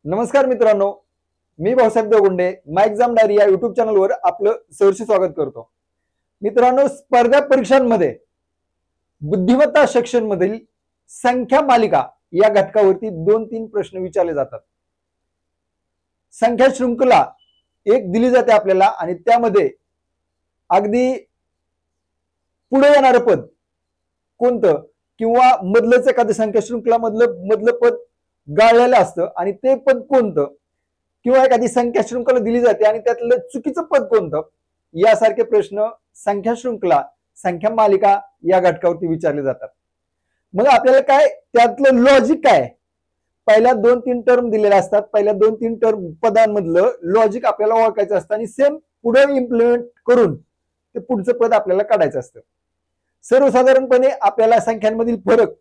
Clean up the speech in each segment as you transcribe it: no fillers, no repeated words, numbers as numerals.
नमस्कार मित्रांनो, मी भाऊसाहेब दगुंडे माय exam diary या युट्यूब चॅनलवर आपलं सहर्ष स्वागत करतो. मित्रांनो, स्पर्धा परीक्षांमध्ये बुद्धिमत्ता सेक्शन मधील संख्या मालिका या घटकावरती 2-3 प्रश्न विचारले जातात. संख्या शृंखला एक दिली जाते आपल्याला आणि त्यामध्ये अगदी पुढे येणारं पद कोणतं किंवा मधलंच एखादं संख्या शृंखला मधलं पद गाळलेलं असतं आणि ते पद कोणतं किंवा एखादी संख्या शृंखला दिली जाते आणि त्यातलं चुकीचं पद कोणतं यासारखे प्रश्न संख्या शृंखला संख्या मालिका या घटकावरती विचारले जातात. मग आपल्याला काय त्यातलं लॉजिक काय, पहिल्या 2-3 टर्म दिलेल्या असतात, पहिल्या 2-3 टर्म पदांमधलं लॉजिक आपल्याला ओळखायचं असतं आणि सेम पुढे इम्प्लिमेंट करून ते पुढचं पद आपल्याला काढायचं असतं. सर्वसाधारणपणे आपल्याला संख्यांमधील फरक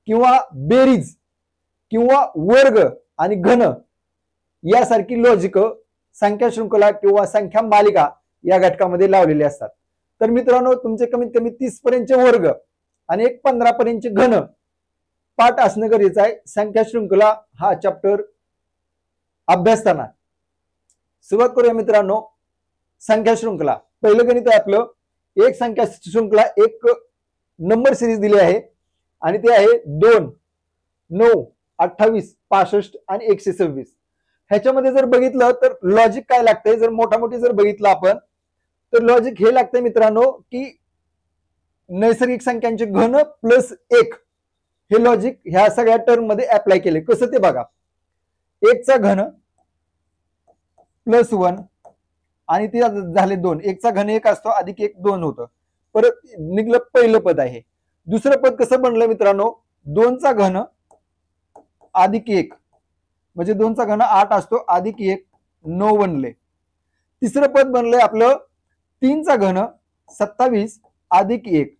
किंवा बेरीज किंवा वर्ग आणि घन यासारखी लॉजिक संख्या शृंखला किंवा संख्या मालिका या घटकामध्ये लावलेले असतात. तर मित्रांनो, तुमचे कमीत कमी 30 पर्यंतचे वर्ग आणि एक 15 पर्यंतचे घन पाठ असणं गरजेचं आहे संख्या शृंखला हा चॅप्टर अभ्यासताना. सुरुवात करूया मित्रांनो. संख्या शृंखला पहिलं गणित आहे आपलं. एक संख्या शृंखला एक नंबर सिरीज दिली आहे आणि ते आहे 2, 9, 28, 65 आणि 126. ह्याच्यामध्ये जर बघितलं तर लॉजिक काय लागतंय, जर मोठी जर बघितलं आपण तर लॉजिक हे लागतंय मित्रांनो की नैसर्गिक संख्यांचे घन प्लस 1 हे लॉजिक ह्या सगळ्या टर्म मध्ये अप्लाय केले. कसं ते बघा. 1 चा घन प्लस 1 आणि ते झाले 2. 1 चा घन 1 असतो अधिक 1 2 होतं. परत निघलं पहिलं पद आहे. दुसरं पद कसं बनलं मित्रांनो, 2 चा घन अधिक 1 म्हणजे 2 चा घन 8 असतो अधिक 1 9 बनले. तिसरं पद बनलंय आपलं 3 चा घन 27 अधिक 1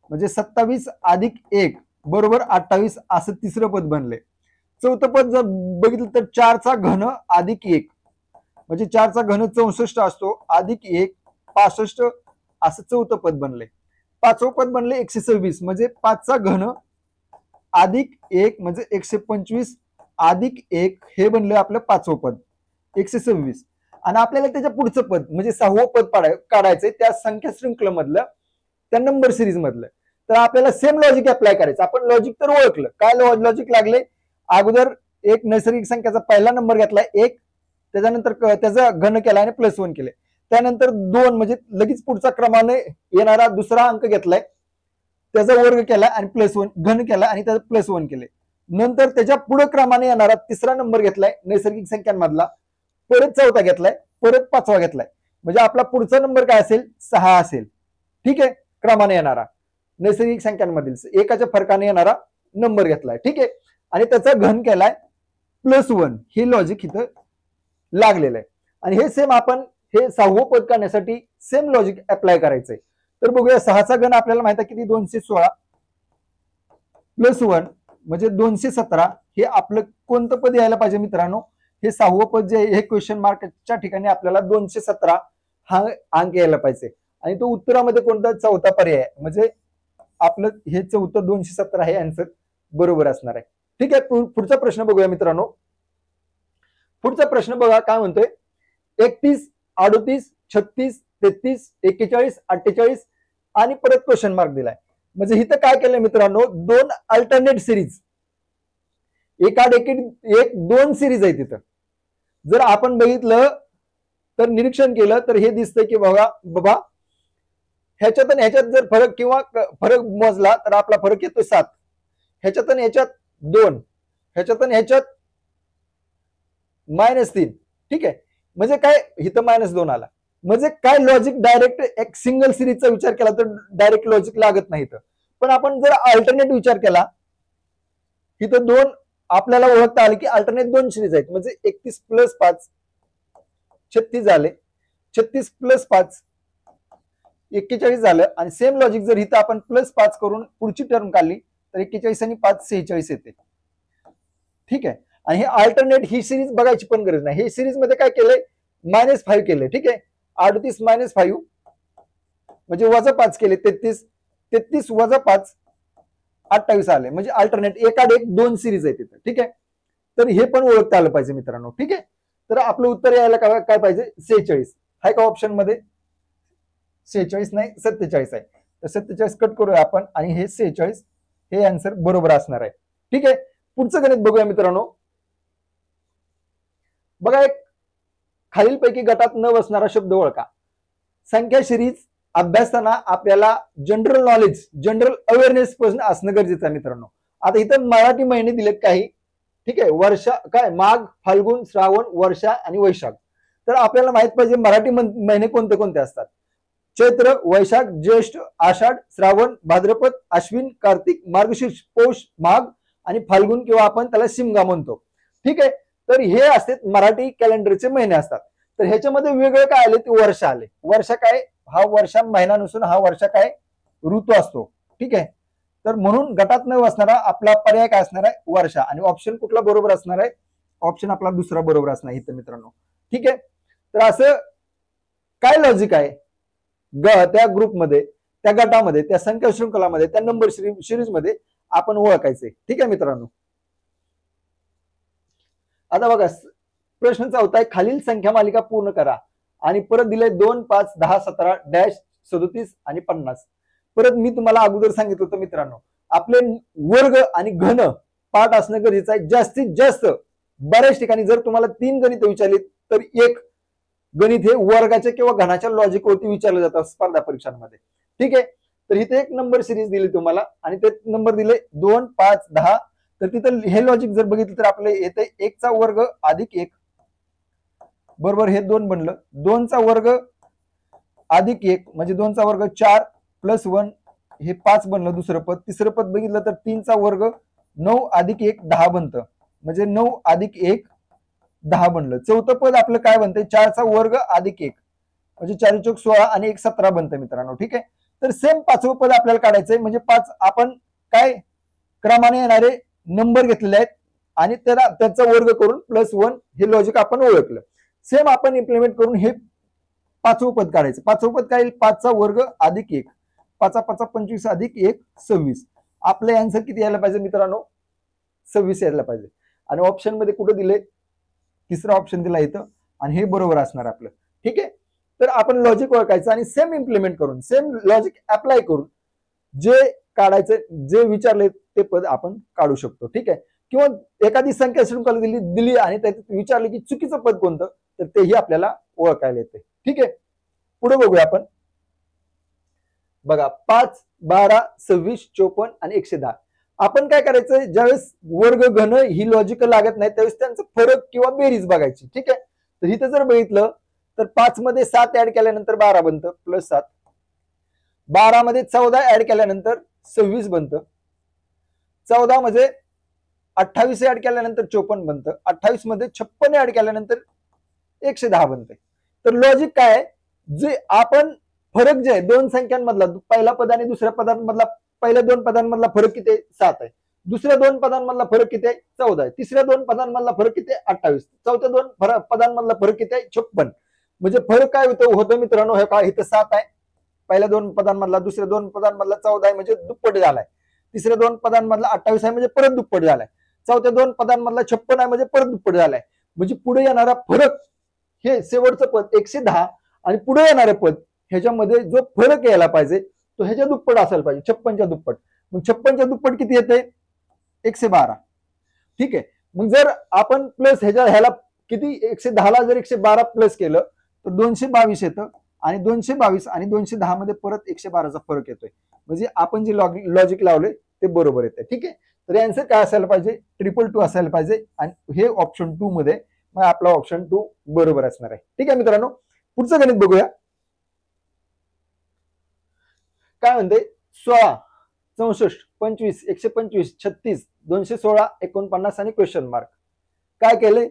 म्हणजे 27 अधिक 1 बरोबर 28 असं तिसरं पद बनले. चौथं पद जर बघितलं तर 4 चा घन अधिक 1 म्हणजे 4 चा घन 64 असतो अधिक 1 65 असं चौथं पद बनले. पाचवं पद बनले 126 म्हणजे 5 चा घन अधिक 1 म्हणजे 125 अधिक 1 हे बनले आपलं पाचवं पद 126. आणि आपल्याला त्याच्या पुढचं पद म्हणजे 6वं पद काढायचंय त्या संख्या शृंखलेमधलं त्या नंबर सिरीज मधलं. तर आपल्याला सेम लॉजिक अप्लाय करायचं. आपण लॉजिक तर ओळखलं, काय लॉजिक लागले. अगोदर एक नैसर्गिक संख्याचा पहिला नंबर घेतलाय 1, त्याच्यानंतर त्याचा घन केला आणि प्लस 1 केले. त्यानंतर 2 म्हणजे लगेच पुढचा क्रमाने येणारा दुसरा अंक घेतलाय, त्याचा वर्ग केला आणि प्लस 1 घन केला आणि त्याचा प्लस 1 केले. नंतर त्याच्या पुढे क्रमाने येणारा तिसरा नंबर घेतलाय नैसर्गिक संख्यांमधला, परत चौथा घेतलाय, परत पाचवा घेतलाय. म्हणजे आपला पुढचा नंबर काय असेल 6 असेल. ठीक आहे, क्रमाने येणारा नैसर्गिक संख्यांमधील एकाच्या फरकाने येणारा नंबर घेतलाय. ठीक आहे, आणि त्याचा घन केलाय प्लस 1. हे लॉजिक इथं लागलेलं आहे आणि हे सेम आपण हे 6वं पद काढण्यासाठी सेम लॉजिक अप्लाय करायचंय. तर बघूया 6 चा घन आपल्याला माहिती आहे किती 216 प्लस 1 म्हणजे 217. हे आपलं कोणतं पद यायला पाहिजे मित्रांनो, हे 6वं पद जे हे क्वेश्चन मार्कच्या ठिकाणी आपल्याला 217 हा अंक यायला पाहिजे आणि तो उत्तरामध्ये कोणता चौथा पर्याय म्हणजे आपलं हे चौथं 217 हे आन्सर बरोबर असणार आहे. ठीक आहे, पुढचा प्रश्न बघूया मित्रांनो. पुढचा प्रश्न बघा काय म्हणतोय. 31, 38, 36, 33, 41, 48 आणि परत क्वेश्चन मार्क दिलाय. म्हणजे इथं काय केलंय मित्रांनो, 2 अल्टरनेट सिरीज एक 2 सिरीज आहे तिथं. जर आपण बघितलं तर निरीक्षण केलं तर हे दिसतंय की बाबा ह्याच्यात आणि ह्याच्यात जर फरक किंवा फरक मोजला तर आपला फरक येतो 7. ह्याच्यात आणि ह्याच्यात 2, ह्याच्यात आणि ह्याच्यात -3. ठीक आहे, म्हणजे काय इथं -2 आला. म्हणजे काय लॉजिक डायरेक्ट एक सिंगल सिरीजचा विचार केला तर डायरेक्ट लॉजिक लागत नाही. पण आपण जर अल्टरनेट विचार केला इथं 2 आपल्याला ओळखता आले की अल्टरनेट 2 सिरीज आहेत. म्हणजे 31 प्लस 5 36 झाले, 36 प्लस 5 41 झालं आणि सेम लॉजिक जर इथं आपण प्लस 5 करून पुढची टर्म काढली तर 41 आणि 5 46 येते. ठीक आहे, आणि हे अल्टरनेट ही सिरीज बघायची पण गरज नाही. हे सिरीज मध्ये काय केलंय -5 केले. ठीक आहे, 38 -5 म्हणजे -5 केले 33, 33 - 5 28 आले. म्हणजे अल्टरनेट एक 2 सिरीज आहे तिथे. ठीक आहे, तर हे पण ओळखता आलं पाहिजे मित्रांनो. ठीक आहे, तर आपलं उत्तर यायला काय पाहिजे 46 आहे का ऑप्शन मध्ये? 46 नाही 47 आहे. तर 47 कट करूया आपण आणि हे 46 हे आन्सर बरोबर असणार आहे. ठीक आहे, पुढचं गणित बघूया मित्रांनो. बघा, एक खालीलपैकी गटात न बसणारा शब्द ओळखा. संख्या सिरीज अभ्यासताना आपल्याला जनरल नॉलेज, जनरल अवेअरनेस पासून असणं गरजेचं आहे मित्रांनो. आता इथं मराठी महिने दिलेत काही. ठीक आहे, वर्षा काय माघ, फाल्गुन, श्रावण, वर्षा आणि वैशाख. तर आपल्याला माहित पाहिजे मराठी महिने कोणते कोणते असतात. चैत्र, वैशाख, ज्येष्ठ, आषाढ, श्रावण, भाद्रपद, अश्विन, कार्तिक, मार्गशीर्ष, पौष, माघ आणि फाल्गुन किंवा आपण त्याला शिमगा म्हणतो. ठीक आहे, तर हे असते मराठी कॅलेंडरचे महिने असतात. तर ह्याच्यामध्ये वेगळं काय आले ते वर्षा आले. वर्षा काय, हा वर्षा महिना नसून हा वर्षा काय ऋतू असतो. ठीक आहे, तर म्हणून गटात न बसणारा आपला पर्याय काय असणार आहे वर्षा. आणि ऑप्शन कुठला बरोबर असणार आहे? ऑप्शन आपला दुसरा बरोबर असणार इथं मित्रांनो. ठीक आहे, तर असं काय लॉजिक आहे त्या ग्रुपमध्ये, त्या गटामध्ये, त्या संख्या शृंखलामध्ये, त्या नंबर सिरीज मध्ये आपण ओळखायचे. ठीक आहे मित्रांनो. आता बघा, प्रश्न चौथा आहे, खालील संख्या मालिका पूर्ण करा. आणि परत दिले 2, 5, 10, 17 डॅश 37 आणि 50. परत मी तुम्हाला अगोदर सांगितलं होतं मित्रांनो, आपले वर्ग आणि घन पाठ असणं गरजेचं आहे. जास्तीत जास्त बऱ्याच ठिकाणी जर तुम्हाला 3 गणित विचारली तर एक गणित हे वर्गाच्या किंवा घनाच्या लॉजिक वरती विचारलं जातं स्पर्धा परीक्षांमध्ये. ठीक आहे, तर इथे एक नंबर सिरीज दिली तुम्हाला आणि ते नंबर दिले 2, 5, 10. तर तिथं हे लॉजिक जर बघितलं तर आपलं येते 1 चा वर्ग अधिक 1 बरोबर हे 2 बनलं. 2 चा वर्ग अधिक 1 म्हणजे 2 चा वर्ग 4 प्लस 1 हे 5 बनलं दुसरं पद. तिसरं पद बघितलं तर 3 चा वर्ग 9 अधिक 1 10 बनतं म्हणजे 9 अधिक 1 10 बनलं. चौथं पद आपलं काय बनतंय 4 चा वर्ग अधिक 1 म्हणजे 4 चौक 16 आणि 1 17 बनतं मित्रांनो. ठीक आहे, तर सेम पाचवं पद आपल्याला काढायचंय म्हणजे 5 आपण काय क्रमाने येणारे नंबर घेतलेले आहेत आणि त्याचा वर्ग करून प्लस 1 हे लॉजिक आपण ओळखलं. सेम आपण इम्प्लिमेंट करून हे पाचवं पद काढायचं. पाचवं पद काय 5 चा वर्ग अधिक 1 5 5 25 अधिक 1 26. आपले आन्सर किती यायला पाहिजे मित्रांनो 26 यायला पाहिजे. आणि ऑप्शन मध्ये कुठे दिले तिसरा ऑप्शन दिला इथं आणि हे बरोबर असणार आपलं. ठीक आहे, तर आपण लॉजिक ओळखायचं आणि सेम इम्प्लिमेंट करून सेम लॉजिक अप्लाय करून जे काढायचं जे विचारले ते पद आपण काढू शकतो. ठीक आहे, किंवा एखादी संख्या शृंखला दिली आणि त्यात विचारले की चुकीचं पद कोणतं तर तेही आपल्याला ओळखायला येते. ठीक आहे, पुढे बघूया आपण. बघा 5, 12, 26, 54 आणि 110. आपण काय करायचं ज्यावेळेस वर्ग घन ही लॉजिक लागत नाही त्यावेळेस त्यांचा फरक किंवा बेरीज बघायची. ठीक आहे, तर इथं जर बघितलं तर 5 मध्ये 7 ऍड केल्यानंतर 12 बनतं प्लस 7. 12 मध्ये 14 ऍड केल्यानंतर 26 बनतं. 14 मध्ये 28 ऍड केल्यानंतर 54 बनतं. 28 मध्ये 56 ऍड केल्यानंतर 110 बनते. तर लॉजिक काय आहे जे आपण फरक जे आहे दोन संख्यांमधला पहिला पद आणि दुसऱ्या पदांमधला पहिल्या 2 पदांमधला फरक किती आहे 7 आहे. दुसऱ्या 2 पदांमधला फरक किती आहे 14 आहे. तिसऱ्या 2 पदांमधला फरक किती आहे 28. चौथ्या 2 पदांमधला फरक किती आहे 56. म्हणजे फरक काय होतं मित्रांनो हे काय इथं 7 आहे पहिल्या 2 पदांमधला, दुसऱ्या 2 पदांमधला 14 आहे म्हणजे दुप्पट झालाय. तिसऱ्या 2 पदांमधला 28 आहे म्हणजे परत दुप्पट झालाय. चौथ्या 2 पदांमधला 56 आहे म्हणजे परत दुप्पट झालाय. म्हणजे पुढे येणारा फरक हे शेवटचं पद 110 आणि पुढे येणारे पद ह्याच्यामध्ये जो फरक यायला पाहिजे तो ह्याच्या दुप्पट असायला पाहिजे 56च्या दुप्पट. मग 56च्या दुप्पट किती येते 112. ठीक आहे, मग जर आपण प्लस ह्याला किती 110 ला जर 112 प्लस केलं तर 222 येतं आणि 222 आणि 210 मध्ये परत 112चा फरक येतोय. म्हणजे आपण जे लॉजिक लावले ते बरोबर येते. ठीक आहे, तर आन्सर काय असायला पाहिजे 222 असायला पाहिजे आणि हे ऑप्शन 2 मध्ये मग आपला ऑप्शन 2 बरोबर असणार आहे. ठीक आहे मित्रांनो, पुढचं गणित बघूया. काय म्हणते 16, 64, 25, 125, 36, 216, 49 आणि क्वेश्चन मार्क. काय केले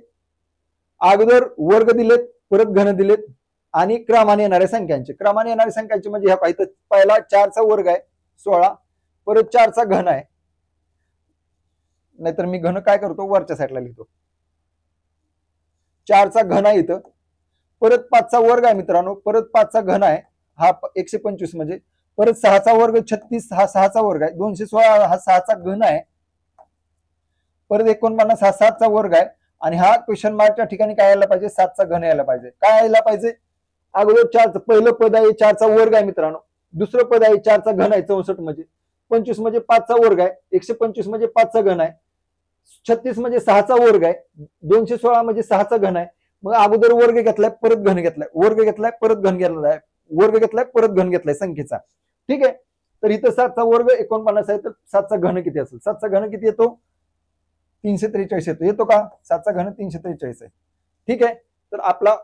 अगोदर वर्ग दिलेत परत घन दिलेत आणि क्रमाने येणाऱ्या संख्यांचे म्हणजे ह्या पाहिजे पहिला 4चा वर्ग आहे 16 परत 4चा घन आहे. नाहीतर मी घन काय करतो वरच्या साईडला लिहितो 4चा घन आहे इथं परत 5चा वर्ग आहे मित्रांनो परत 5चा घन आहे हा 125 म्हणजे परत 6चा वर्ग 36 हा 6चा वर्ग आहे 216 हा 6चा घन आहे परत 49 हा 7चा वर्ग आहे आणि हा क्वेश्चन मार्कच्या ठिकाणी काय यायला पाहिजे, 7चा घन यायला पाहिजे. काय यायला पाहिजे, अगोदर 4चं पहिलं पद आहे 4चा वर्ग आहे मित्रांनो, दुसरं पद आहे 4चा घन आहे 64 म्हणजे, 25 म्हणजे 5चा वर्ग आहे, 125 म्हणजे 5चा घन आहे, 36 म्हणजे 6चा वर्ग आहे, 216 म्हणजे 6चा घन आहे. मग अगोदर वर्ग घेतलाय परत घन घेतलाय, वर्ग घेतलाय परत घन घेतलाय, वर्ग घेतलाय परत घन घेतलाय संख्येचा. ठीक आहे, तर इथं 7चा वर्ग 49 आहे, तर 7चा घन किती असेल, 7चा घन किती येतो, 343 येतो. येतो का, 7चा घन 343 आहे. ठीक आहे, तर आपला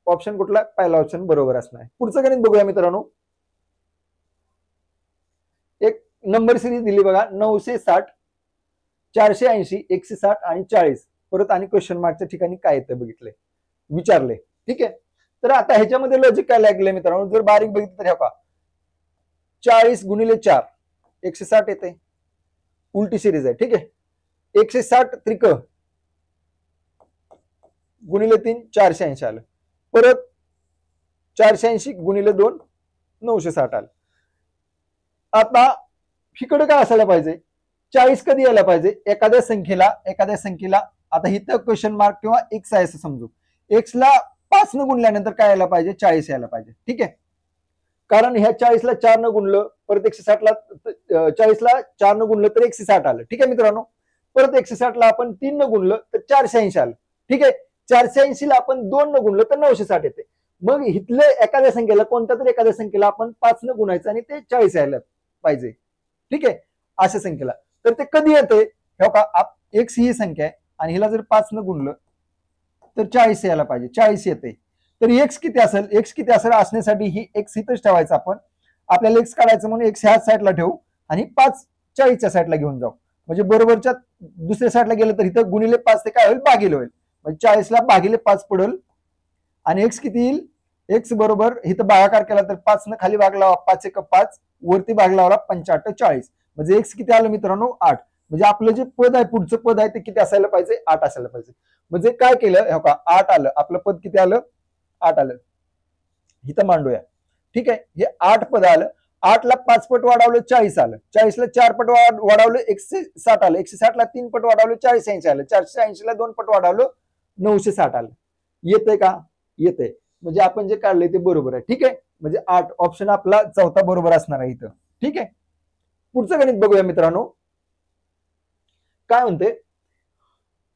ऑप्शन कुठला, पहिला ऑप्शन बरोबर असणार आहे. पुढचं गणित बघूया मित्रांनो. एक नंबर सिरीज दिली बघा, 960, 480, 160 आणि 40. परत आणि क्वेश्चन मार्कच्या ठिकाणी काय येतं बघितलंय, विचारले. ठीक आहे, तर आता ह्याच्यामध्ये लॉजिक काय लागले मित्रांनो, जर बारीक बघितलं तर हे का 40 गुणिले 4 160 येते, उलटी सिरीज आहे. ठीक आहे, 160 त्रिक गुणिले 3 480 आलं, परत 480 गुणिले 2 960 आलं. आता इकडे काय असायला पाहिजे, 40 कधी यायला पाहिजे, एखाद्या संख्येला आता इथं क्वेश्चन मार्क किंवा एक्स आहे असं समजू, एक्स ला 5 न गुणल्यानंतर काय यायला पाहिजे, 40 यायला पाहिजे. ठीक आहे, कारण ह्या 40 ला 4 न गुणलं, परत 160 ला 40 ला 4 न गुणलं तर 160 आलं. ठीक आहे मित्रांनो, परत 160 ला आपण 3 न गुणलं तर 480 आलं. ठीक आहे, 480 ला आपण 2 न गुणलं तर 960 येते. मग इथले एखाद्या संख्येला, कोणत्या तरी एखाद्या संख्येला आपण 5 न गुणायचं आणि ते 40 यायला पाहिजे. ठीक आहे, अशा संख्येला तर ते कधी येते, एक्स ही संख्या आहे आणि हिला जर 5 न गुणलं तर 40 यायला पाहिजे, 40 येते. तर एक्स किती असेल, एक्स किती असेल असण्यासाठी ही एक्स इथंच ठेवायचं आपण, आपल्याला एक्स काढायचं म्हणून एक्स ह्या साईडला ठेवू आणि 5 40च्या साईडला घेऊन जाऊ, म्हणजे बरोबरच्या दुसऱ्या साईडला गेलं तर इथं गुणिले 5 ते काय होईल, भागिले होईल, म्हणजे 40 ला भागिले 5 पडेल आणि एक्स किती येईल, एक्स बरोबर इथं भागाकार केला तर 5 न खाली भाग लावा, 5 एक 5 वरती भाग लावला 85 40, म्हणजे एक्स किती आलं मित्रांनो 8. म्हणजे आपलं जे पद आहे, पुढचं पद आहे ते किती असायला पाहिजे, 8 असायला पाहिजे. म्हणजे काय केलं, 8 आलं, आपलं पद किती आलं, 8 आलं, इथं मांडूया. ठीक आहे, हे 8 पद आलं, 8 ला 5 पट वाढवलं 40 आलं, 40 ला 4 पट वाढवलं 160 आलं, 160 ला 3 पट वाढवलं 480 आलं, 480 ला 2 पट वाढवलं 960 आलं. येतंय का, येतंय, म्हणजे आपण जे काढलंय ते बरोबर आहे. ठीक आहे, म्हणजे 8 ऑप्शन आपला चौथा बरोबर असणार आहे इथं. ठीक आहे, पुढचं गणित बघूया मित्रांनो. काय म्हणते,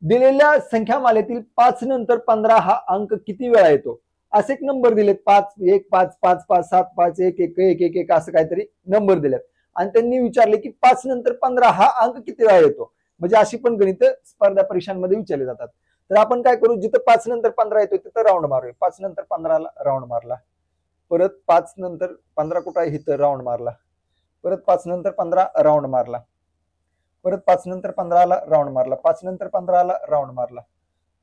दिलेल्या संख्या मालेतील 5 नंतर 15 हा अंक किती वेळा येतो, असे एक नंबर दिलेत, 5 1 5 5 5 7 5 1 1 1 1 1 असं काहीतरी नंबर दिलेत आणि त्यांनी विचारले की 5 नंतर 15 हा अंक किती वेळा येतो. म्हणजे अशी पण गणित स्पर्धा परीक्षांमध्ये विचारले जातात. तर आपण काय करू, जिथं 5 नंतर 15 येतो तिथं राऊंड मारूया. 5 नंतर 15 ला राऊंड मारला, परत 5 नंतर 15 कुठं आहे, इथं राऊंड मारला, परत 5 नंतर 15 राऊंड मारला, परत 5 नंतर 15 ला राऊंड मारला, 5 नंतर 15 ला राऊंड मारला,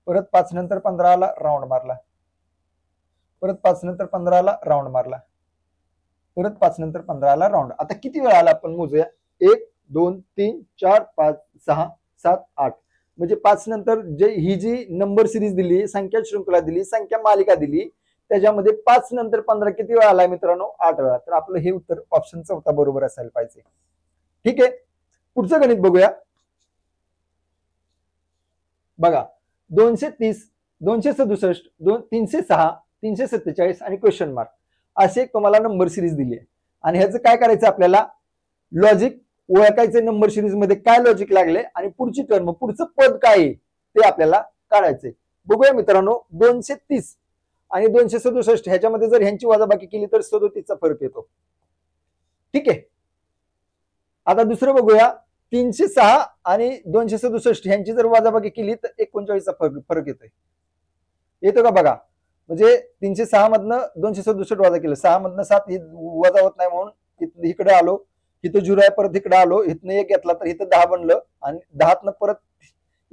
परत 5 नंतर 15 ला राऊंड मारला, परत 5 नंतर 15 ला राऊंड मारला, परत 5 नंतर 15 ला राऊंड. आता किती वेळा आला आपण मोजूया, 1 2 3 4 5 6 7 8, म्हणजे 5 नंतर जे ही जी नंबर सिरीज दिली, संख्या शृंखला दिली, संख्या मालिका दिली, त्याच्यामध्ये 5 नंतर 15 किती वेळा आलाय मित्रांनो, 8 वेळा. तर आपलं हे उत्तर ऑप्शन चौथा बरोबर असायला पाहिजे. ठीक आहे, पुढचं गणित बघूया. बघा 230 267 306 347 आणि क्वेश्चन मार्क असे तुम्हाला नंबर सिरीज दिली आहे आणि ह्याचं काय करायचं, आपल्याला लॉजिक ओळखायचं, नंबर सिरीज मध्ये काय लॉजिक लागले आणि पुढची टर्म, पुढचं पद काय आहे ते आपल्याला काढायचंय. बघूया मित्रांनो, 230 आणि 267 ह्याच्यामध्ये जर ह्यांची वजाबाकी केली तर 37चा फरक येतो. ठीक आहे, आता दुसरं बघूया, 306 आणि 267 ह्यांची जर वजाबाकी केली तर 39चा फरक येतोय. येतो का बघा, म्हणजे 306 मधनं 267 वजा केलं, 6 मधनं 7 वजा होत नाही म्हणून इकडे आलो, इथं 0 आहे, परत इकडे आलो, इथनं 1 घेतला तर इथं 10 बनलं आणि 10तनं परत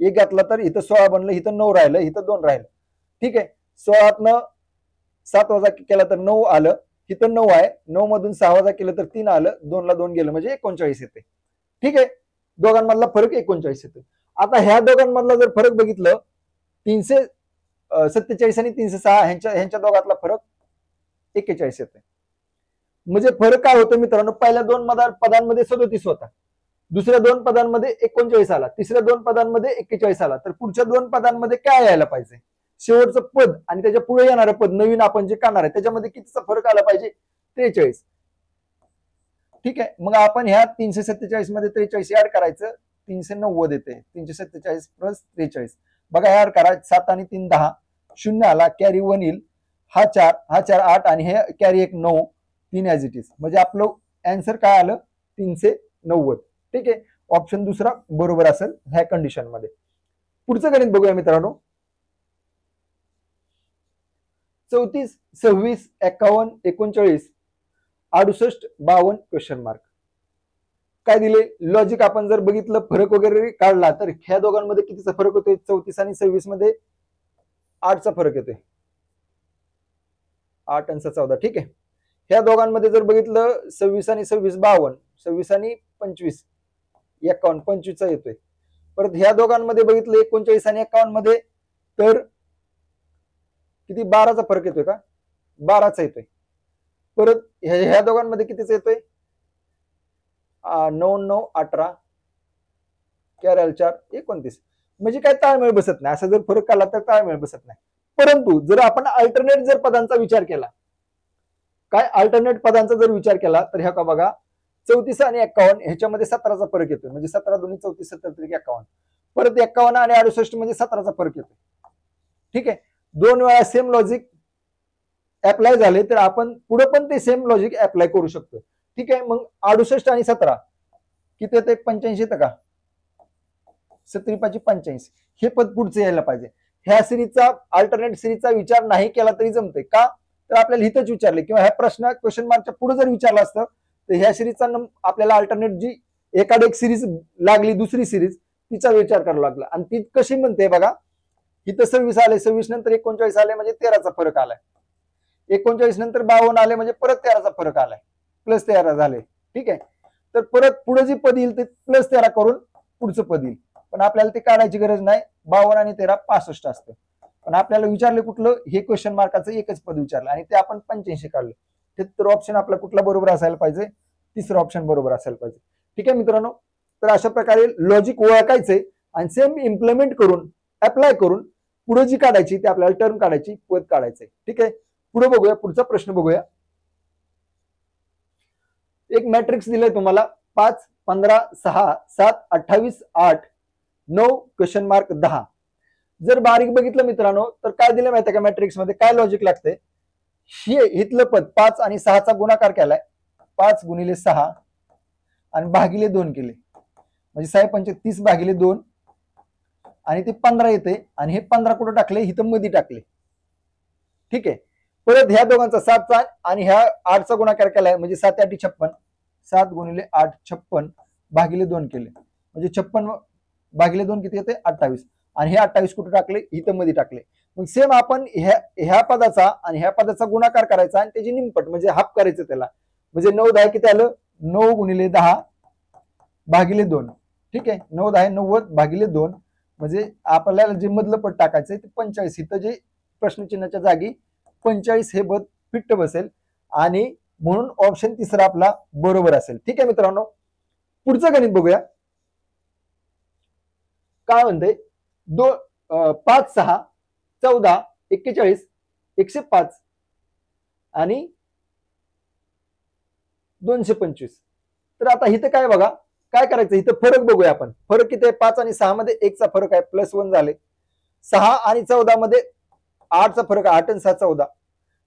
1 घेतला तर इथं 16 बनलं, इथं 9 राहिलं, इथं 2 राहिलं. ठीक आहे, 16तनं 7 वजा केला तर 9 आलं, इथं 9 आहे, 9 मधून 6 वजा केलं तर 3 आलं, 2 ला 2 गेलं म्हणजे 39 येते. ठीक आहे, दोघांमधला फरक 39 येतो. आता ह्या दोघांमधला जर फरक बघितलं, 347 आणि 306 ह्यांच्या दोघातला फरक 41 येते. म्हणजे फरक काय होतं मित्रांनो, पहिल्या दोन पदांमध्ये 37 होता, दुसऱ्या दोन पदांमध्ये 39 आला, तिसऱ्या दोन पदांमध्ये 41 आला, तर पुढच्या दोन पदांमध्ये काय यायला पाहिजे? शेवटचं पद आणि त्याच्या पुढे येणारं पद नवीन आपण जे काढणार आहे त्याच्यामध्ये कितीचा फरक आला पाहिजे? 43. ठीक आहे, मग आपण ह्या 347 मध्ये 43 ऍड करायचं, 390 येते. 347 प्लस 43 बघा, ऍड करा. 7 आणि 3 10, 0 आला, कॅरी 1 येईल. हा 4, हा 4 8 आणि हे कॅरी 1 9, 3 ऍज इट इज. म्हणजे आपलं आन्सर काय आलं? 390. ठीक आहे, ऑप्शन दुसरा बरोबर असेल ह्या कंडिशन मध्ये. पुढचं गणित बघूया मित्रांनो. 34 26 51 39 68 52 क्वेश्चन मार्क. काय दिले? लॉजिक आपण जर बघितलं, फरक वगैरे काढला तर ह्या दोघांमध्ये कितीचा फरक होतोय? 34 आणि 26 मध्ये 8चा फरक येतोय. 8 आणि 14. ठीक आहे, ह्या दोघांमध्ये जर बघितलं 26 आणि 26 52, 26 आणि 25 51, 25चा येतोय. परत ह्या दोघांमध्ये बघितलं 39 आणि 51 मध्ये तर किती? 12चा फरक येतोय का? 12चा येतोय. परत ह्या दोघांमध्ये कितीचा येतोय? 9 9 18 कॅरल 4 29. म्हणजे काय ताळमेळ बसत नाही. असा जर फरक काढला तर ताळमेळ बसत नाही. परंतु जर आपण अल्टरनेट जर पदांचा विचार केला, काय अल्टरनेट पदांचा जर विचार केला तर ह्या का बघा, 34 आणि 51 ह्याच्यामध्ये 17चा फरक येतोय. म्हणजे 17 दोन्ही 34 17 त्रिक 51. परत 51 आणि 68 मध्ये 17चा फरक येतोय. ठीक आहे, दोन वेळा सेम लॉजिक अप्लाय झाले तर आपण पुढे पण ते सेम लॉजिक अप्लाय करू शकतो. ठीक आहे, मग 68 आणि 17 किती येते? 85 येतं का? 17 85 हे पद पुढचे यायला पाहिजे. ह्या सिरीजचा अल्टरनेट सिरीजचा विचार नाही केला तरी जमते का? तर आपल्याला इथंच विचारले किंवा ह्या प्रश्न क्वेश्चन मार्कच्या पुढे जर विचारलं असतं तर ह्या सिरीजचा आपल्याला अल्टरनेट जी एखादी एक सिरीज लागली, दुसरी सिरीज, तिचा विचार करावा लागला. आणि ती कशी म्हणते बघा, इथं 26 आले, 26 नंतर 39 आले म्हणजे 13चा फरक आलाय. 39 नंतर 52 आले म्हणजे परत 13चा फरक आलाय, प्लस 13 झाले. ठीक आहे, तर परत पुढे जे पद येईल ते प्लस 13 करून पुढचं पद येईल. पण आपल्याला ते काढायची गरज नाही. 52 आणि 13 65 असतं. पण आपल्याला विचारले कुठलं? हे क्वेश्चन मार्काचं एकच पद विचारलं आणि ते आपण 85 काढलं. तर ऑप्शन आपला कुठला बरोबर असायला पाहिजे? तिसरं ऑप्शन बरोबर असायला पाहिजे. ठीक आहे मित्रांनो, तर अशा प्रकारे लॉजिक ओळखायचंय आणि सेम इम्प्लिमेंट करून अप्लाय करून पुढे जी काढायची ते आपल्याला टर्म काढायची, पद काढायचंय. ठीक आहे, पुढे बघूया, पुढचा प्रश्न बघूया. एक मॅट्रिक्स दिलंय तुम्हाला, 5 15 6 7 28 8 9 क्वेश्चन मार्क 10. जर बारीक बघितलं मित्रांनो तर काय दिलं माहितीये का? मॅट्रिक्स मध्ये काय लॉजिक लागते? हे इथलं पद 5 आणि 6चा गुणाकार केलाय, 5 गुणिले 6 आणि भागिले 2 केले, म्हणजे 6 पंचे 30 भागिले 2 आणि ते 15 येते. आणि हे 15 कुठं टाकले? इथं मध्ये टाकले. ठीक आहे, परत ह्या दोघांचा 7चा आणि ह्या 8चा गुणाकार केलाय, म्हणजे 7 8 56, 7 गुणिले 8 56 भागिले 2 केले, म्हणजे 56 भागिले 2 किती येते? 28. आणि हे 28 कुठे टाकले? इथं मध्ये टाकले. मग सेम आपण ह्या पदाचा आणि ह्या पदाचा गुणाकार करायचा आणि त्याची निमपट म्हणजे हाफ करायचं त्याला. म्हणजे 9 10 किती आलं? 9 गुणिले 10 भागिले 2. ठीक आहे, 9 10 90 भागिले 2, म्हणजे आपल्याला जे मधलं पद टाकायचंय ते 45. इथं जे प्रश्नचिन्हाच्या जागी 45 हे पद फिट्ट बसेल आणि म्हणून ऑप्शन तिसरा आपला बरोबर असेल. ठीक आहे मित्रांनो, पुढचं गणित बघूया. काय म्हणते? 5 6 14 41 105 आणि 225. तर आता इथं काय बघा, काय करायचं? इथं फरक बघूया आपण. फरक किती आहे? 5 आणि 6 मध्ये 1चा फरक आहे, प्लस 1 झाले. 6 आणि 14 मध्ये 8चा फरक आहे, 8 आणि 6 14.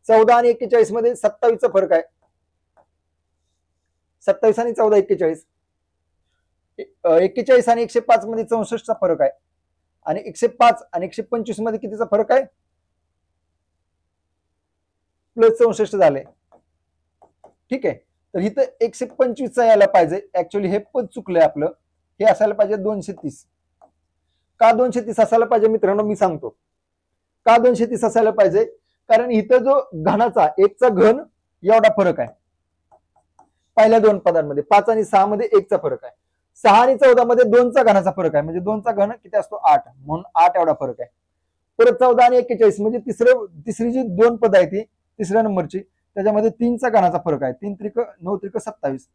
14 आणि 41 मध्ये 27चा फरक आहे, 27 आणि 14 41. 41 आणि 105 मध्ये 64चा फरक आहे आणि 105 आणि 125 मध्ये कितीचा फरक आहे? प्लस 64 झाले. ठीक आहे, तर इथं 125चा यायला पाहिजे. ऍक्च्युअली हे पद चुकलंय आपलं, हे असायला पाहिजे 230. का 230 असायला पाहिजे मित्रांनो? मी सांगतो का 230 असायला पाहिजे. कारण इथं जो घनाचा 1चा घन एवढा फरक आहे पहिल्या दोन पदांमध्ये. 5 आणि 6 मध्ये 1चा फरक आहे. 6 आणि 14 मध्ये 2चा घनाचा फरक आहे, म्हणजे 2चा घन किती असतो? 8, म्हणून 8 एवढा फरक आहे. परत 14 आणि 41 म्हणजे तिसरी जी दोन पद आहे ती तिसऱ्या नंबरची, त्याच्यामध्ये 3चा घनाचा फरक आहे. 3 त्रिक 9 त्रिक 27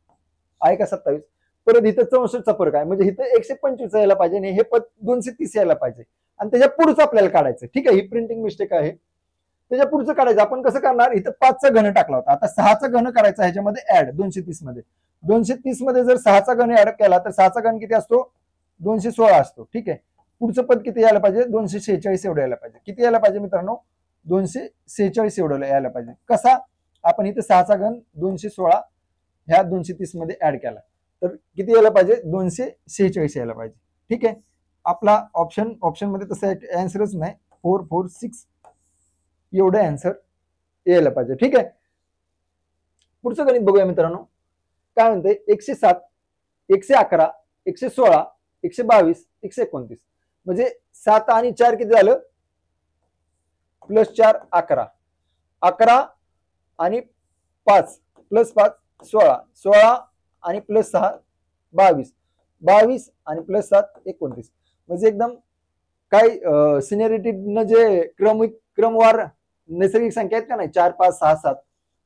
आहे का? 27. परत इथं 64चा फरक आहे, म्हणजे इथं 125 यायला पाहिजे आणि हे पद 230 यायला पाहिजे आणि त्याच्या पुढचं आपल्याला काढायचं. ठीक आहे, ही प्रिंटिंग मिस्टेक आहे. त्याच्या पुढचं काढायचं. आपण कसं करणार, इथं 5चा घन टाकला होता, आता 6चा घन करायचा ह्याच्यामध्ये ऍड 230 मध्ये. 230 मध्ये जर 6चा घन ऍड केला तर 6चा घन किती असतो, 216 असतो. ठीक आहे, पुढचं पद किती यायला पाहिजे, 246 एवढं यायला पाहिजे. किती यायला पाहिजे मित्रांनो, 246 एवढं यायला पाहिजे. कसा, आपण इथं 6चा घन 216 ह्या 230 मध्ये ऍड केला तर किती यायला पाहिजे, 246 यायला पाहिजे. ठीक आहे, आपला ऑप्शन मध्ये तसं आन्सरच नाही, 446 एवढं आन्सर यायला पाहिजे. ठीक आहे, पुढचं गणित बघूया मित्रांनो. काय म्हणते, 107, 111, 116, 122, 129, म्हणजे 7 आणि 4 किती झालं, +4 11, 11 आणि 5 +5 16, 16 आणि +6 22, 22 आणि +7 29, म्हणजे एकदम काय सिनियरिटीनं जे क्रमवार नैसर्गिक संख्या आहेत का नाही, 4 5 6 7,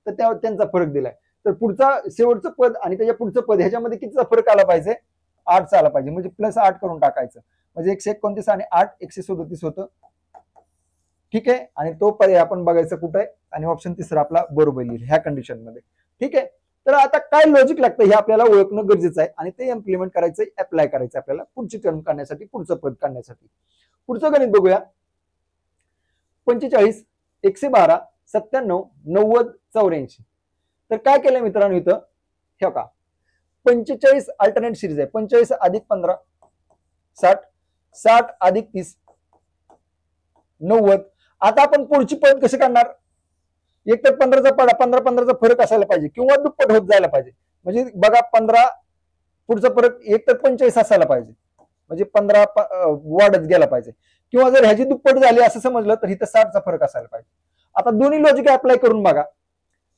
तर त्यावर त्यांचा फरक दिलाय. तर पुढचा शेवटचं पद आणि त्याच्या पुढचं पद ह्याच्यामध्ये कितीचा फरक आला पाहिजे, 8चा आला पाहिजे, म्हणजे +8 करून टाकायचं, म्हणजे 129 आणि 8 137 होतं. ठीक आहे, आणि तो पर्याय आपण बघायचा कुठे आहे, आणि ऑप्शन तिसरा आपला बरोबर येईल ह्या कंडिशन मध्ये. ठीक आहे, तर आता काय लॉजिक लागतं हे आपल्याला ओळखणं गरजेचं आहे आणि ते इम्प्लिमेंट करायचं, अप्लाय करायचं आपल्याला पुढची टर्म काढण्यासाठी, पुढचं पद काढण्यासाठी. पुढचं गणित बघूया. 45, 112, 97, 90, 84. तर काय केलंय मित्रांनो इथं, हे का 45 अल्टरनेट सिरीज आहे, 45 अधिक 15 60, 60 अधिक 30 90. आता आपण पुढची पद कसे काढणार, एक तर 15चा पडा, 15-15चा फरक असायला पाहिजे किंवा दुप्पट होत जायला पाहिजे. म्हणजे बघा 15 पुढचा फरक एक तर 45 असायला पाहिजे, म्हणजे 15 वाढत गेला पाहिजे, किंवा जर ह्याची दुप्पट झाली असं समजलं तर इथं 60चा फरक असायला पाहिजे. आता दोन्ही लॉजिक अप्लाय करून बघा,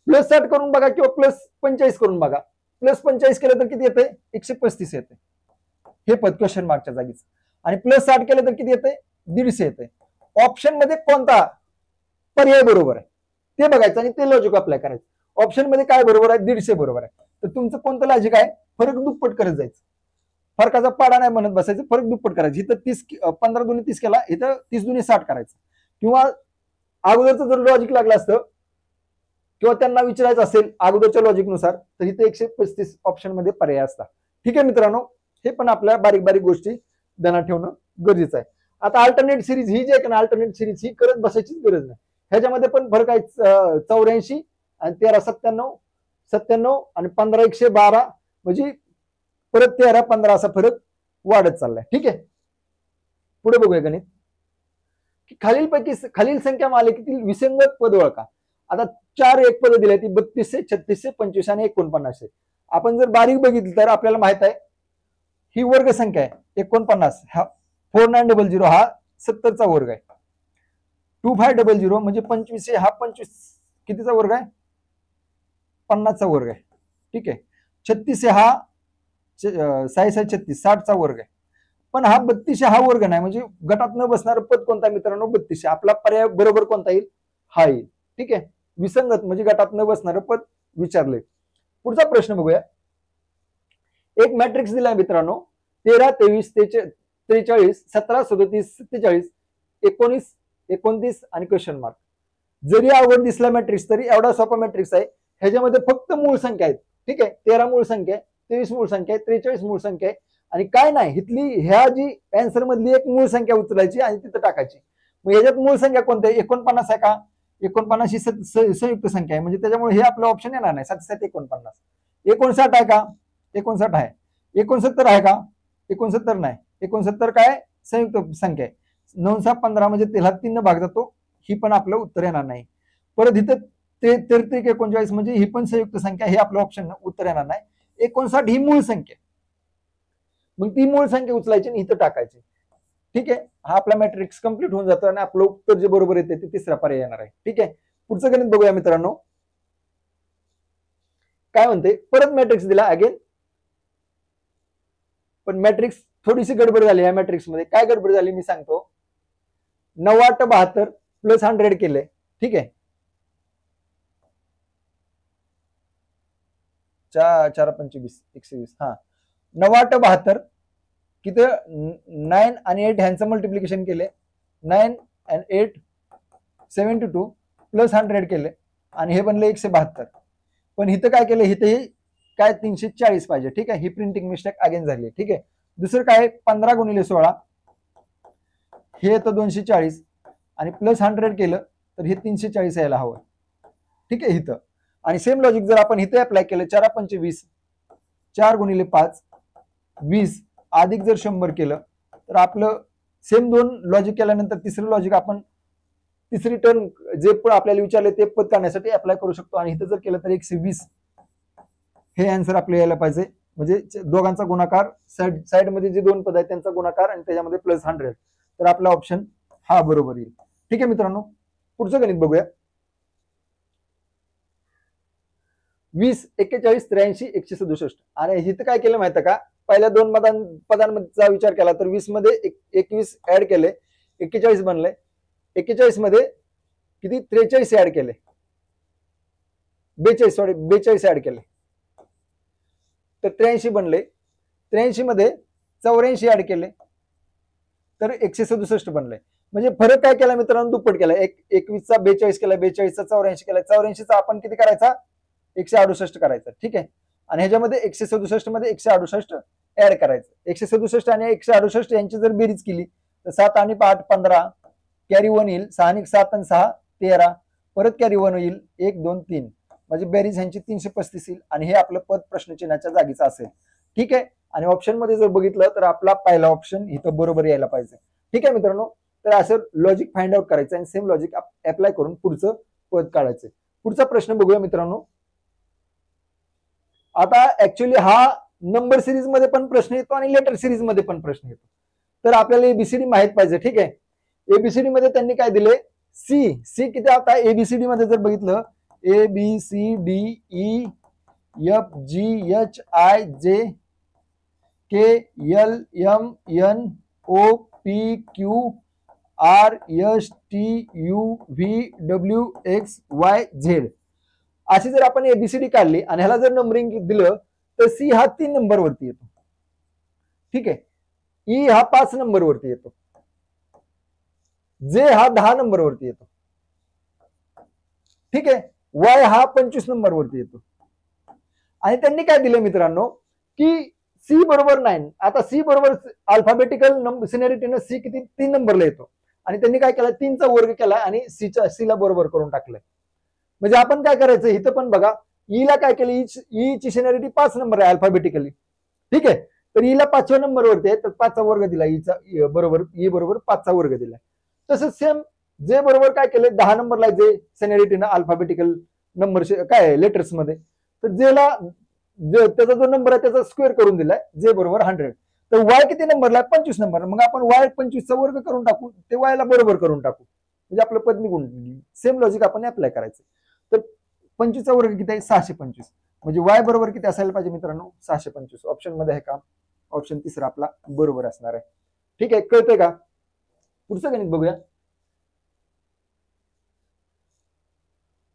+60 करून बघा किंवा +45 करून बघा. +45 केलं तर किती येते, 135 येते हे पद क्वेश्चन मार्कच्या जागीच, आणि +60 केलं तर किती येते, 150 येते. ऑप्शन मध्ये कोणता पर्याय बरोबर आहे ते बघायचं आणि ते लॉजिक अप्लाय करायचं. ऑप्शन मध्ये काय बरोबर आहे, 150 बरोबर आहे, तर तुमचं कोणतं लॉजिक आहे, फरक दुप्पट करत जायचं, फरकाचा पाडा नाही म्हणत बसायचं, फरक दुप्पट करायचं. इथं 30 15 दुनी 30 केला, इथं 30 दुनी 60 करायचं, किंवा अगोदरचं जर लॉजिक लागलं असतं किंवा त्यांना विचारायचं असेल अगोदरच्या लॉजिक नुसार तर इथे 135 ऑप्शन मध्ये पर्याय असतात. ठीक आहे मित्रांनो, हे पण आपल्या बारीक बारीक गोष्टी ध्यानात ठेवणं गरजेचं आहे. आता अल्टरनेट सिरीज ही जी आहे ना, अल्टरनेट सिरीज ही करत बसायचीच गरज नाही, ह्याच्यामध्ये पण फरक आहे 84 आणि 13 97 97 आणि 15 112, म्हणजे परत 13 15 असा फरक वाढत चाललाय. ठीक आहे, पुढे बघूया गणित की खालील संख्या मालिकेतील विसंगत पद ओळखा. आता 4 एक पद दिली, ती 32, 36, 25 आणि 49. आपण जर बारीक बघितली तर आपल्याला माहित आहे ही वर्ग संख्या आहे 49, हा 4900 हा 70चा वर्ग आहे, 2500 म्हणजे 25 हा 25 कितीचा वर्ग आहे, 50चा वर्ग आहे. ठीक आहे, 36 हा 36 60चा वर्ग आहे, पण हा 32 हा वर्ग नाही, म्हणजे गटात न बसणारं पद कोणता मित्रांनो, 32. आपला पर्याय बरोबर कोणता येईल, हा येईल. ठीक आहे, विसंगत म्हणजे गटात न बसणारं पद विचारलंय. पुढचा प्रश्न बघूया. एक मॅट्रिक्स दिलाय मित्रांनो, 13 23 43 17 37 47 19 29 आणि क्वेश्चन मार्क. जरी अवघड दिसला मॅट्रिक्स तरी एवढा सोपा मॅट्रिक्स आहे, ह्याच्यामध्ये फक्त मूळ संख्या आहेत. ठीक आहे, 13 मूळ संख्या आहे, 23 मूळ संख्या आहे, 43 मूळ संख्या आहे, आणि काय नाही इथली ह्या जी आन्सर मधली एक मूळ संख्या उचलायची आणि तिथं टाकायची. मग ह्याच्यात मूळ संख्या कोणती आहे, 49 आहे का, 49 ही संयुक्त संख्या आहे, म्हणजे त्याच्यामुळे हे आपलं ऑप्शन येणार नाही. 7 7 49. 59 आहे का, 59 आहे. 69 आहे का, 69 नाही. 69 काय संयुक्त संख्या आहे. 9 6 15 म्हणजे त्याला 3 भाग जातो, ही पण आपलं उत्तर येणार नाही. परत इथं 33 39 म्हणजे ही पण संयुक्त संख्या, हे आपलं ऑप्शन उत्तर येणार नाही. 59 ही मूळ संख्या, मग ती मूळ संख्या उचलायची आणि इथं टाकायची. ठीक आहे, हा आपला मॅट्रिक्स कंप्लीट होऊन जातो आणि आपलं उत्तर जे बरोबर येते ते तिसरा पर्याय येणार आहे. ठीक आहे, पुढचं गणित बघूया मित्रांनो. काय म्हणते, परत मॅट्रिक्स दिला अगेन, पण मॅट्रिक्स थोडीशी गडबड झाली. या मॅट्रिक्स मध्ये काय गडबड झाली मी सांगतो. 98 72 प्लस 100 केले. ठीक आहे, 4 4 25 120, हा 9 8 72 किती 9 आणि 8 ह्यांचं मल्टिप्लिकेशन केले 9 and 8 72 प्लस 100 केले आणि हे बनले 172. पण इथं काय केलं इथं काय 340 पाहिजे. ठीक आहे, ही प्रिंटिंग मिस्टेक अगेन झाली. ठीक आहे, दुसरं काय 15 गुणिले 16 हे येतं 240 आणि प्लस 100 केलं तर हे 340 यायला हवं. ठीक आहे इथं. आणि सेम लॉजिक जर आपण इथे अप्लाय केलं 4 5 20 4 गुणिले 5 20 अधिक जर 100 केलं तर आपलं सेम दोन लॉजिक केल्यानंतर तिसरं लॉजिक आपण तिसरी टर्म जे पण आपल्याला विचारले ते पद काढण्यासाठी अप्लाय करू शकतो. आणि इथं जर केलं तर 120 हे आन्सर आपल्याला यायला पाहिजे. म्हणजे दोघांचा गुणाकार साइड मध्ये जे दोन पद आहेत त्यांचा गुणाकार आणि त्याच्यामध्ये प्लस 100 तर आपला ऑप्शन हा बरोबर येईल. ठीक आहे मित्रांनो, पुढचं गणित बघूया. 20 41 83 167. आणि इथं काय केलं माहिती का, पहिल्या दोन पदांचा विचार केला तर 20 मध्ये 21 ऍड केले 41 बनले. 41 मध्ये किती 43 ऍड केले 42 ऍड केले तर 83 बनले. 83 मध्ये 84 ऍड केले तर 167 बनले. म्हणजे फरक काय केला मित्रांनो, दुप्पट केला. 21चा 42 केला, 42चा 84 केला, 84चा आपण किती करायचा 168 करायचा. ठीक आहे, आणि ह्याच्यामध्ये 167 मध्ये 168 ऍड करायचं. 167 आणि 168 यांची जर बेरीज केली तर 7 आणि 8 15 कॅरी 1 येईल, 6 आणि 7 आणि 6 13 परत कॅरी 1 येईल 1 2 3 म्हणजे बेरीज ह्यांची 335 येईल आणि हे आपलं पद प्रश्नचिन्हाच्या जागीचं असेल. ठीक आहे, आणि ऑप्शन मध्ये जर बघितलं तर आपला पहिला ऑप्शन इथं बरोबर यायला पाहिजे. ठीक आहे मित्रांनो, तर असं लॉजिक फाइंड आउट करायचं आणि सेम लॉजिक अप्लाय करून पुढचं पद काढायचं. पुढचा प्रश्न बघूया मित्रांनो. आता ऍक्च्युली हा नंबर सिरीज मध्ये पण प्रश्न येतो आणि लेटर सिरीज मध्ये पण प्रश्न येतो. तर आपल्याला एबीसीडी माहित पाहिजे. ठीक आहे, एबीसीडी मध्ये त्यांनी काय दिले सी किती. आता एबीसीडी मध्ये जर बघितलं A B C D E F G H I J K L M N O P Q R S T U V W X Y Z अशी जर आपण एबीसीडी काढली आणि ह्याला जर नंबरिंग दिलं तर सी हा 3 नंबर वरती येतो. ठीक आहे, ई हा 5 नंबर वरती येतो, जे हा 10 नंबर वरती येतो. ठीक आहे, वाय हा 25 नंबर वरती येतो. आणि त्यांनी काय दिलं मित्रांनो की सी बरोबर 9. आता सी बरोबर अल्फाबेटिकल सिनॅरिटीनं सी किती 3 नंबरला येतो आणि त्यांनी काय केलं 3चा वर्ग केला आणि सीला बरोबर करून टाकलंय. म्हणजे आपण काय करायचं इथं पण बघा, ईला काय केलं, ई ची सिनॅरिटी 5 नंबर आहे अल्फाबेटिकली. ठीक आहे, तर ईला 5व्या नंबर वरती आहे तर 5चा वर्ग दिला, ईचा बरोबर ई बरोबर 5चा वर्ग दिला. तसंच सेम जे बरोबर काय केलं 10 नंबरला जे सिनॅरिटीनं अल्फाबेटिकल नंबर काय लेटर्स मध्ये तर जेला त्याचा जो नंबर आहे त्याचा स्क्वेअर करून दिलाय जे बरोबर 100. तर वाय किती नंबरला 25 नंबर, मग आपण वाय 25चा वर्ग करून टाकू, ते वायला बरोबर करून टाकू म्हणजे आपलं पद निघून. सेम लॉजिक आपण अप्लाय करायचं. तर 25चा वर्ग किती आहे 625 म्हणजे वाय बरोबर किती असायला पाहिजे मित्रांनो 625. ऑप्शन मध्ये आहे का, ऑप्शन तिसरा आपला बरोबर असणार आहे. ठीक आहे, कळतंय का. पुढचं गणित बघूया.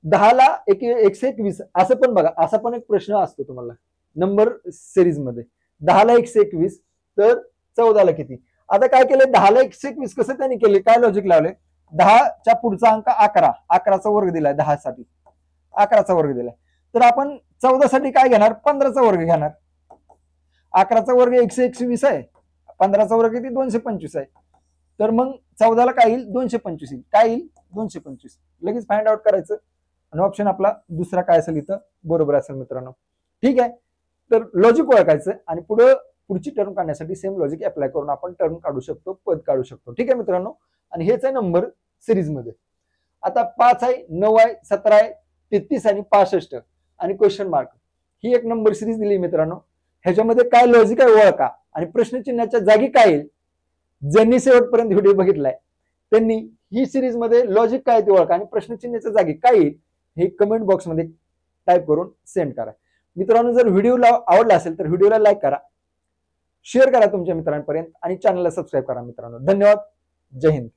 10 ला 121 असं पण बघा, असा पण एक प्रश्न असतो तुम्हाला नंबर सिरीज मध्ये. 10 ला 121 तर 14 ला किती. आता काय केलं 10 ला 121 कसं त्यांनी केले, काय लॉजिक लावले, 10च्या पुढचा अंक 11, 11चा वर्ग दिलाय 10 साठी 11चा वर्ग दिलाय. तर आपण 14 साठी काय घेणार 15चा वर्ग घेणार. 11चा वर्ग 121 आहे, 15चा वर्ग किती 225 आहे. तर मग 14 ला काय येईल 225 येईल. काय येईल 225. लगेच फाइंड आउट करायचं आणि ऑप्शन आपला दुसरा काय असेल इथं बरोबर असेल मित्रांनो. ठीक आहे, तर लॉजिक ओळखायचं आणि पुढची टर्म काढण्यासाठी सेम लॉजिक अप्लाय करून आपण टर्म काढू शकतो, पद काढू शकतो. ठीक आहे मित्रांनो, आणि हेच आहे नंबर सिरीज मध्ये. आता 5 आहे 9 आहे 17 आहे 33 आणि 65 आणि क्वेश्चन मार्क ही एक नंबर सिरीज दिली मित्रांनो. ह्याच्यामध्ये काय लॉजिक आहे ओळखा आणि प्रश्नचिन्हाच्या जागी काय येईल. ज्यांनी शेवटपर्यंत व्हिडिओ बघितलाय त्यांनी ही सिरीज मध्ये लॉजिक काय ते ओळखा आणि प्रश्नचिन्हाच्या जागी काय येईल हे कमेंट बॉक्स मध्ये टाईप करून सेंड करा. मित्रांनो, जर व्हिडिओला आवडला असेल तर व्हिडिओला लाईक करा, शेअर करा तुमच्या मित्रांपर्यंत आणि चॅनलला सबस्क्राईब करा मित्रांनो. धन्यवाद. जय हिंद.